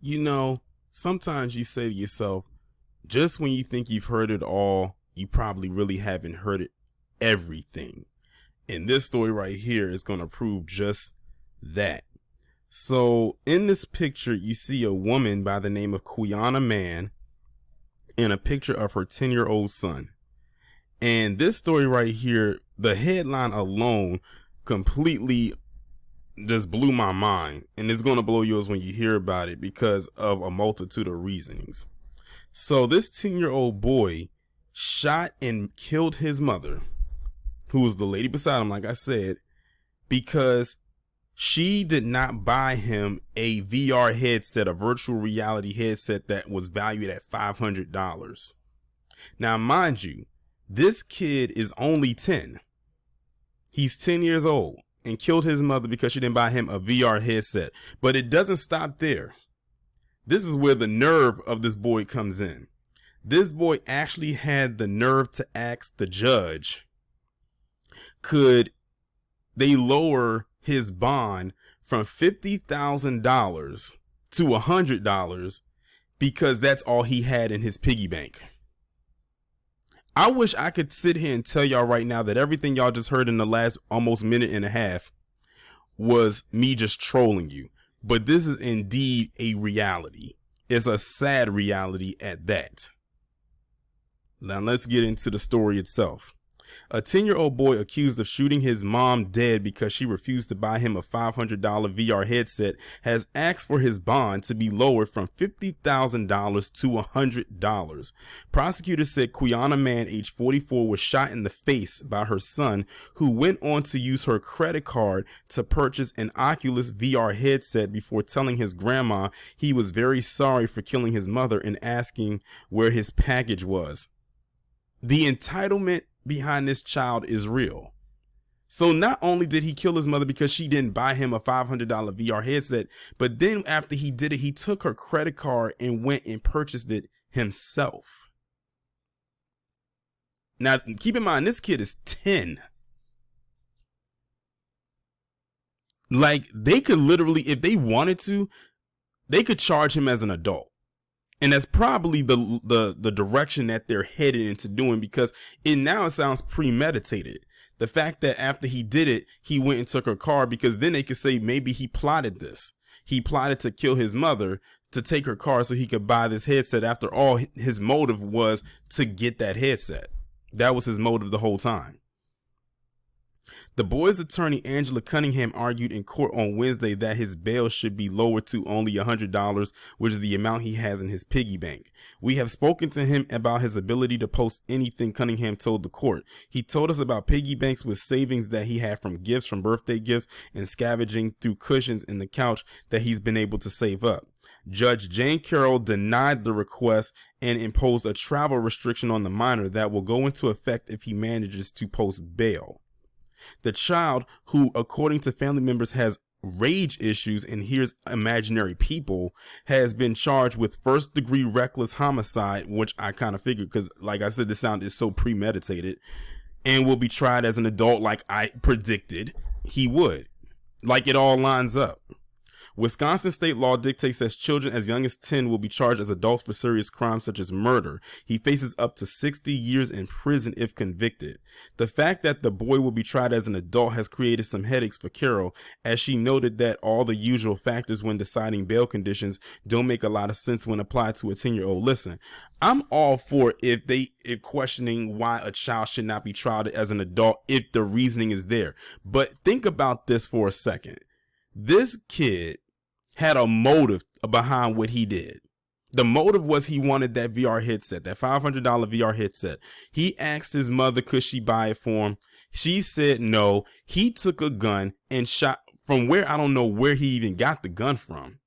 You know, sometimes you say to yourself, just when you think you've heard it all, you probably really haven't heard it everything. And this story right here is going to prove just that. So in this picture, you see a woman by the name of Quiana Mann and a picture of her 10-year-old son. And this story right here, the headline alone completely just blew my mind. And it's going to blow yours when you hear about it because of a multitude of reasonings. So this 10-year-old boy shot and killed his mother, who was the lady beside him, like I said, because she did not buy him a VR headset, a virtual reality headset that was valued at $500. Now, mind you, this kid is only 10. He's 10 years old and killed his mother because she didn't buy him a VR headset. But it doesn't stop there. This is where the nerve of this boy comes in. This boy actually had the nerve to ask the judge, could they lower his bond from $50,000 to $100 because that's all he had in his piggy bank. I wish I could sit here and tell y'all right now that everything y'all just heard in the last almost minute and a half was me just trolling you. But this is indeed a reality. It's a sad reality at that. Now let's get into the story itself. A 10-year-old boy accused of shooting his mom dead because she refused to buy him a $500 VR headset has asked for his bond to be lowered from $50,000 to $100. Prosecutors said Quiana Mann, age 44, was shot in the face by her son, who went on to use her credit card to purchase an Oculus VR headset before telling his grandma he was very sorry for killing his mother and asking where his package was. The entitlement behind this child is real. So not only did he kill his mother because she didn't buy him a $500 VR headset, but then after he did it, he took her credit card and went and purchased it himself. Now, keep in mind, this kid is 10. Like, they could literally, if they wanted to, they could charge him as an adult. And that's probably the direction that they're headed into doing, because it sounds premeditated. The fact that after he did it, he went and took her car, because then they could say maybe he plotted this. He plotted to kill his mother to take her car so he could buy this headset. After all, his motive was to get that headset. That was his motive the whole time. The boy's attorney, Angela Cunningham, argued in court on Wednesday that his bail should be lowered to only $100, which is the amount he has in his piggy bank. We have spoken to him about his ability to post anything, Cunningham told the court. He told us about piggy banks with savings that he had from gifts, from birthday gifts, and scavenging through cushions in the couch that he's been able to save up. Judge Jane Carroll denied the request and imposed a travel restriction on the minor that will go into effect if he manages to post bail. The child, who according to family members has rage issues and hears imaginary people, has been charged with first-degree reckless homicide, which I kind of figured because, like I said, this sound is so premeditated, and will be tried as an adult like I predicted he would. Like, it all lines up. Wisconsin state law dictates that children as young as 10 will be charged as adults for serious crimes such as murder. He faces up to 60 years in prison if convicted. The fact that the boy will be tried as an adult has created some headaches for Carol, as she noted that all the usual factors when deciding bail conditions don't make a lot of sense when applied to a 10-year-old. Listen, I'm all for if questioning why a child should not be tried as an adult if the reasoning is there. But think about this for a second. This kid had a motive behind what he did. The motive was he wanted that VR headset, that $500 VR headset. He asked his mother, could she buy it for him? She said no. He took a gun and shot from where, I don't know where he even got the gun from.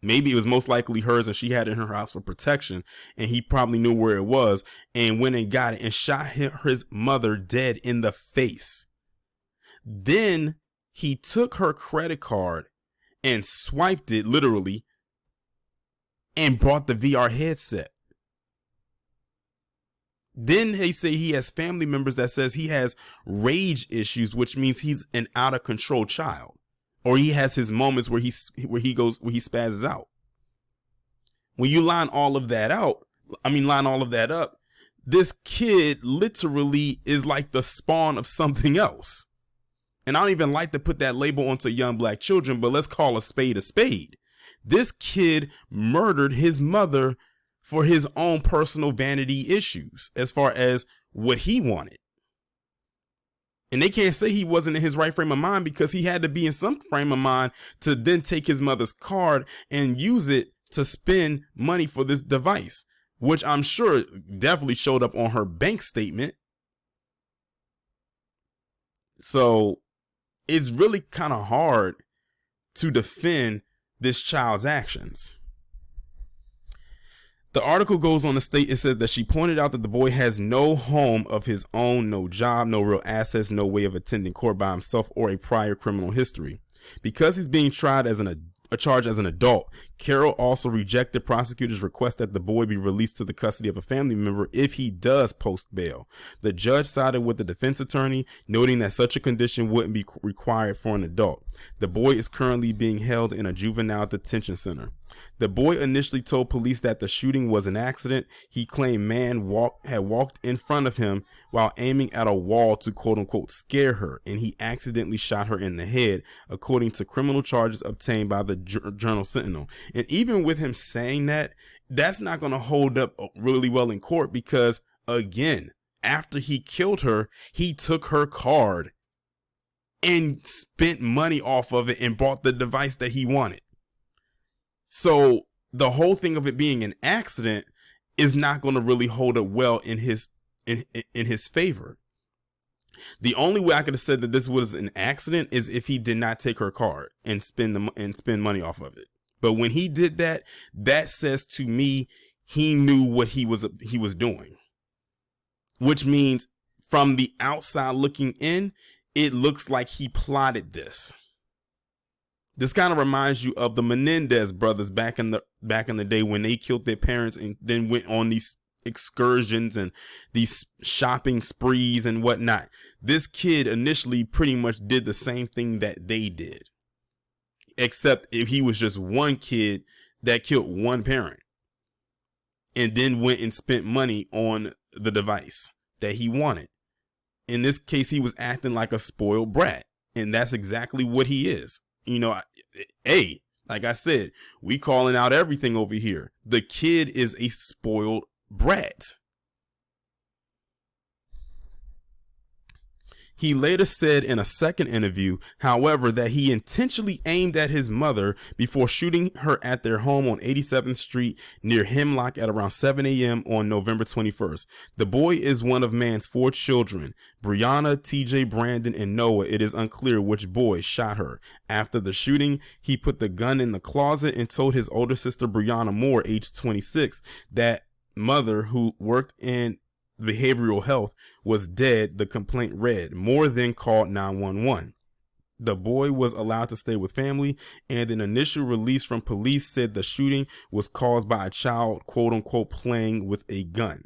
Maybe it was most likely hers and she had it in her house for protection, and he probably knew where it was and went and got it and shot his mother dead in the face. Then he took her credit card and swiped it literally and bought the VR headset. Then they say he has family members that says he has rage issues, which means he's an out of control child, or he has his moments where he spazzes out. When you line all of that out, line all of that up, this kid literally is like the spawn of something else. And I don't even like to put that label onto young black children, but let's call a spade a spade. This kid murdered his mother for his own personal vanity issues as far as what he wanted. And they can't say he wasn't in his right frame of mind, because he had to be in some frame of mind to then take his mother's card and use it to spend money for this device, which I'm sure definitely showed up on her bank statement. So it's really kind of hard to defend this child's actions. The article goes on to state, it said that she pointed out that the boy has no home of his own, no job, no real assets, no way of attending court by himself, or a prior criminal history. Because he's being tried as charged as an adult, Carol also rejected prosecutors' request that the boy be released to the custody of a family member if he does post bail. The judge sided with the defense attorney, noting that such a condition wouldn't be required for an adult. The boy is currently being held in a juvenile detention center. The boy initially told police that the shooting was an accident. He claimed man had walked in front of him while aiming at a wall to quote unquote scare her, and he accidentally shot her in the head, according to criminal charges obtained by the Journal Sentinel. And even with him saying that, that's not going to hold up really well in court, because again, after he killed her, he took her card and spent money off of it and bought the device that he wanted. So the whole thing of it being an accident is not going to really hold up well in his favor. The only way I could have said that this was an accident is if he did not take her card and spend money off of it. But when he did that, that says to me he knew what he was doing, which means from the outside looking in, it looks like he plotted this. This kind of reminds you of the Menendez brothers back in the day, when they killed their parents and then went on these excursions and these shopping sprees and whatnot. This kid initially pretty much did the same thing that they did, except if he was just one kid that killed one parent and then went and spent money on the device that he wanted. In this case, he was acting like a spoiled brat, and that's exactly what he is. You know, hey, like I said, we calling out everything over here. The kid is a spoiled brat. He later said in a second interview, however, that he intentionally aimed at his mother before shooting her at their home on 87th Street near Hemlock at around 7 a.m. on November 21st. The boy is one of man's 4 children, Brianna, TJ, Brandon, and Noah. It is unclear which boy shot her. After the shooting, he put the gun in the closet and told his older sister, Brianna Moore, age 26, that mother, who worked in behavioral health, was dead. The complaint read. Moore then called 911. The boy was allowed to stay with family, and an initial release from police said the shooting was caused by a child, quote unquote, playing with a gun.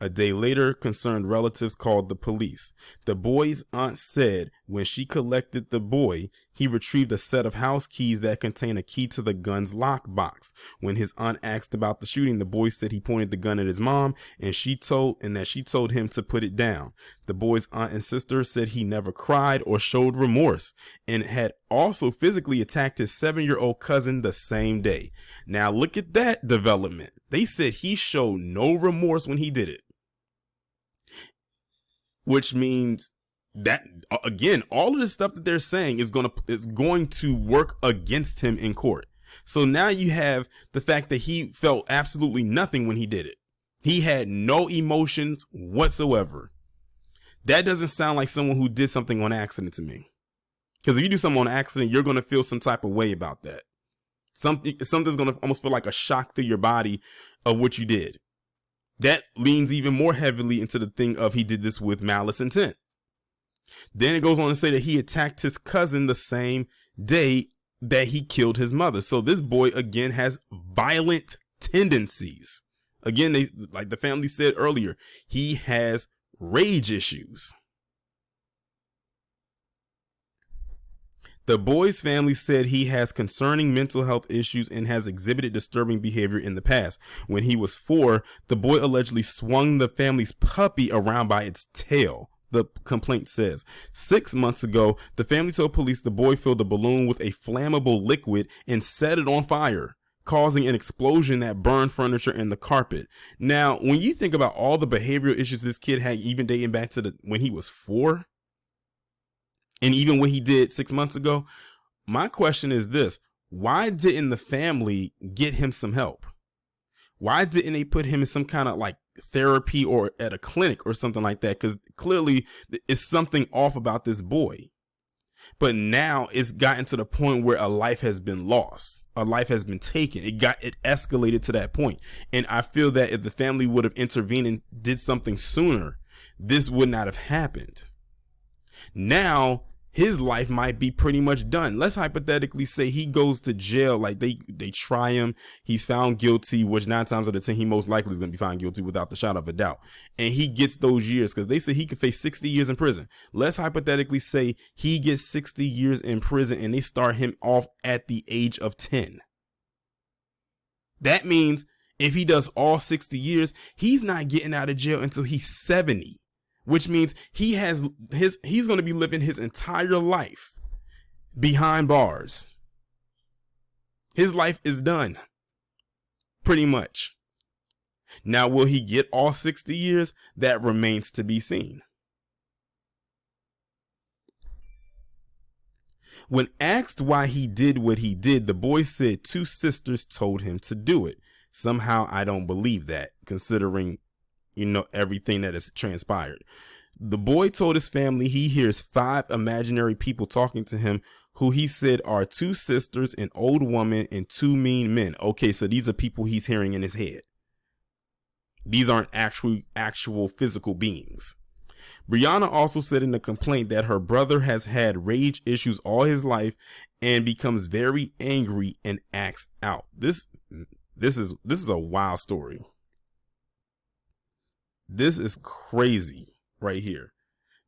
A day later, concerned relatives called the police. The boy's aunt said when she collected the boy, he retrieved a set of house keys that contained a key to the gun's lockbox. When his aunt asked about the shooting, the boy said he pointed the gun at his mom, and that she told him to put it down. The boy's aunt and sister said he never cried or showed remorse, and had also physically attacked his 7-year-old cousin the same day. Now look at that development. They said he showed no remorse when he did it, which means that, again, all of this stuff that they're saying is going to work against him in court. So now you have the fact that he felt absolutely nothing when he did it. He had no emotions whatsoever. That doesn't sound like someone who did something on accident to me. Because if you do something on accident, you're going to feel some type of way about that. Something's going to almost feel like a shock to your body of what you did. That leans even more heavily into the thing of he did this with malice intent. Then it goes on to say that he attacked his cousin the same day that he killed his mother. So this boy, again, has violent tendencies. Again, like the family said earlier, he has rage issues. The boy's family said he has concerning mental health issues and has exhibited disturbing behavior in the past. When he was 4, the boy allegedly swung the family's puppy around by its tail, the complaint says. 6 months ago, the family told police the boy filled a balloon with a flammable liquid and set it on fire, causing an explosion that burned furniture and the carpet. Now, when you think about all the behavioral issues this kid had, even dating back to when he was 4, and even what he did 6 months ago, my question is this: why didn't the family get him some help? Why didn't they put him in some kind of like therapy or at a clinic or something like that? Because clearly it's something off about this boy. But now it's gotten to the point where a life has been lost. A life has been taken. It escalated to that point. And I feel that if the family would have intervened and did something sooner, this would not have happened. Now his life might be pretty much done. Let's hypothetically say he goes to jail, like they try him, he's found guilty, which 9 times out of 10 he most likely is going to be found guilty without the shadow of a doubt, and he gets those years, because they say he could face 60 years in prison. Let's hypothetically say he gets 60 years in prison and they start him off at the age of 10. That means if he does all 60 years, he's not getting out of jail until he's 70. Which means he's going to be living his entire life behind bars. His life is done, pretty much. Now, will he get all 60 years? That remains to be seen. When asked why he did what he did, the boy said 2 sisters told him to do it. Somehow I don't believe that, considering everything that has transpired. The boy told his family he hears 5 imaginary people talking to him, who he said are 2 sisters, an old woman, and 2 mean men. Okay, so these are people he's hearing in his head. These aren't actual physical beings. Brianna also said in the complaint that her brother has had rage issues all his life and becomes very angry and acts out. This is a wild story. This is crazy right here.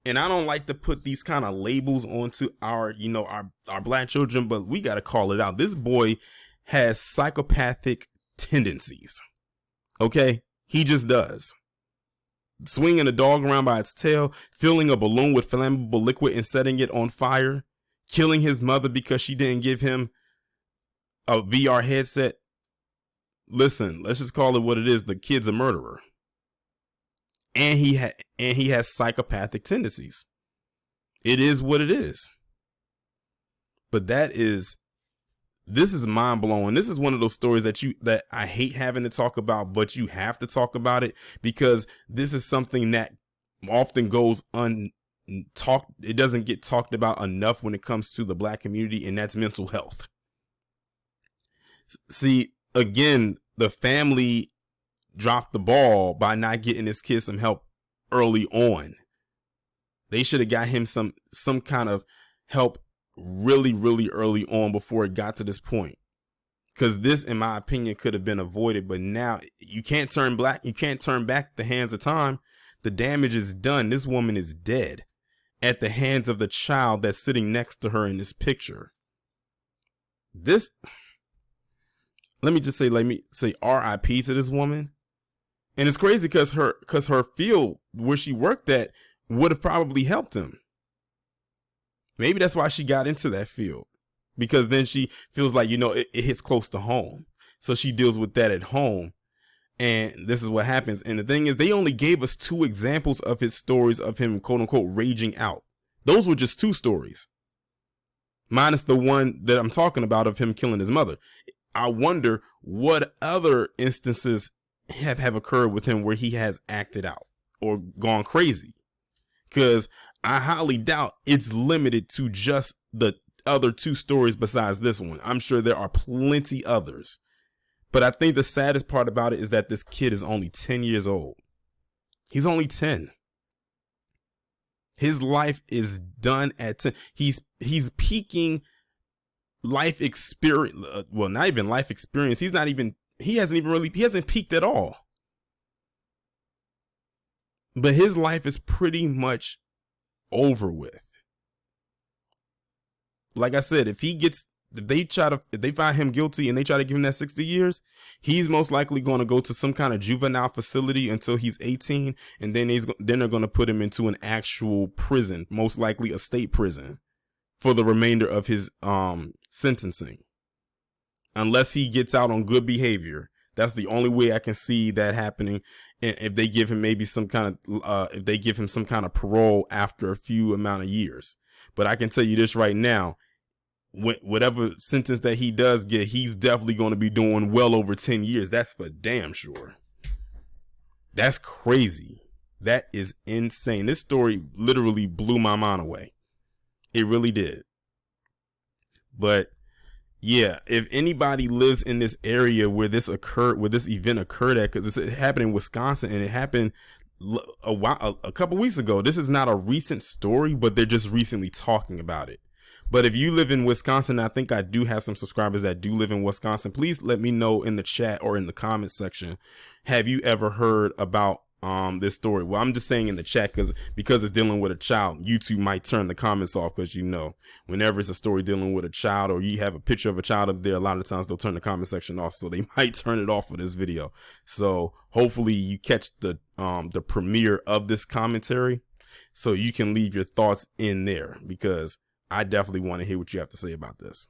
And I don't like to put these kind of labels onto our black children, but we got to call it out. This boy has psychopathic tendencies. Okay? He just does. Swinging a dog around by its tail, filling a balloon with flammable liquid and setting it on fire, killing his mother because she didn't give him a VR headset. Listen, let's just call it what it is. The kid's a murderer. And he has psychopathic tendencies. It is what it is. But this is mind blowing. This is one of those stories that I hate having to talk about, but you have to talk about it, because this is something that often goes untalked. It doesn't get talked about enough when it comes to the black community, and that's mental health. See, again, the family dropped the ball by not getting this kid some help early on. They should have got him some kind of help really, really early on before it got to this point. Because this, in my opinion, could have been avoided. But now you can't turn back the hands of time. The damage is done. This woman is dead at the hands of the child that's sitting next to her in this picture. Let me say RIP to this woman. And it's crazy because her field where she worked at would have probably helped him. Maybe that's why she got into that field, because then she feels like, it hits close to home. So she deals with that at home. And this is what happens. And the thing is, they only gave us 2 examples of his stories of him, quote unquote, raging out. Those were just 2 stories, minus the one that I'm talking about of him killing his mother. I wonder what other instances have occurred with him where he has acted out or gone crazy, because I highly doubt it's limited to just the other 2 stories besides this one. I'm sure there are plenty others, but I think the saddest part about it is that this kid is only 10 years old. He's only 10. His life is done at 10. He's peaking life experience. Well, not even life experience. He hasn't peaked at all. But his life is pretty much over with. like I said, if they find him guilty and they try to give him that 60 years, he's most likely going to go to some kind of juvenile facility until he's 18, and then they're going to put him into an actual prison, most likely a state prison, for the remainder of his sentencing, unless he gets out on good behavior. That's the only way I can see that happening. And if they give him maybe some kind of if they give him some kind of parole after a few amount of years. But I can tell you this right now, whatever sentence that he does get, he's definitely going to be doing well over 10 years. That's for damn sure. That's crazy. That is insane. This story literally blew my mind away. It really did. But yeah, if anybody lives in this area where this event occurred at, because it happened in Wisconsin and it happened a couple weeks ago. This is not a recent story, but they're just recently talking about it. But if you live in Wisconsin, I think I do have some subscribers that do live in Wisconsin. Please let me know in the chat or in the comment section. Have you ever heard about this story? Well, I'm just saying in the chat because it's dealing with a child. YouTube might turn the comments off because, you know, whenever it's a story dealing with a child or you have a picture of a child up there, a lot of times they'll turn the comment section off. So they might turn it off for this video. So hopefully you catch the premiere of this commentary so you can leave your thoughts in there, because I definitely want to hear what you have to say about this.